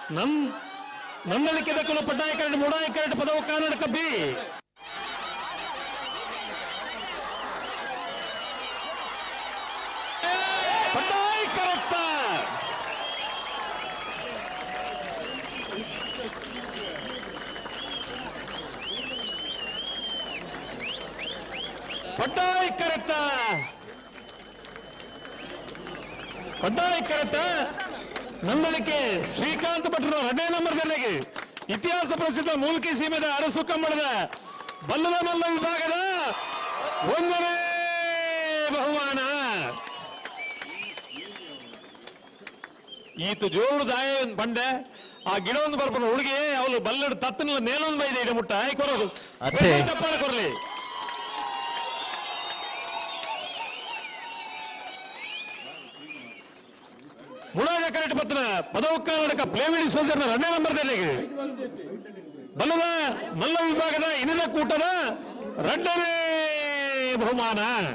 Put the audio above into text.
ನನ್ನಲಿಕ್ಕೆ ದಕ್ಕಲು ಪಡ್ಡಾಯ curd ಮೂಡಾಯ curd ಪದವು ಕನ್ನಡ ಕಬ್ಬಿ ಪಡ್ಡಾಯ ಕರತ್ತ ಪಡ್ಡಾಯ ಕರತ್ತ ಪಡ್ಡಾಯ ಕರತ್ತ ನಂದಳಿಕೆ ಶ್ರೀಕಾಂತ್ ಭಟ್ರು 2ನೇ ನಂಬರ್ಗಳಿಗೆ ಇತಿಹಾಸ ಪ್ರಸಿದ್ಧ ಮೂಲ್ಕಿ ಸೀಮೆದ ಅರಸು ಕಂಬಳದ ಬಲ್ಲದ ಮಲ್ಲ ವಿಭಾಗದ 1ನೇ ಬಹುಮಾನ. ಈತು ಜೋರು ದಾಯ ಬಂಡೆ ಆ ಗಿಡ ಒಂದು ಬರ್ಕೊಂಡು ಹುಡುಗಿ ಅವಳು ಬಲ್ಲಡು ತತ್ತನ ಮೇಲೊಂದು ಬೈದೆ ಇಡ ಮುಟ್ಟ ಕೊರೋದು ಚಪ್ಪಾಳೆ ಕೊರಲಿ. ಮುಳಾಗ ಕರೆಕ್ಟ್ ಪತ್ರ ಪದವು ಕರ್ನಾಟಕ ಪ್ಲೇವಿಡಿ ಸೋಲ್ಜರ್ನ 2ನೇ ನಂಬರ್ದಲ್ಲಿ ಬಲ್ಲದ ಮಲ್ಲ ವಿಭಾಗದ ಇನ್ನಿನ ಕೂಟದ 2ನೇ ಬಹುಮಾನ.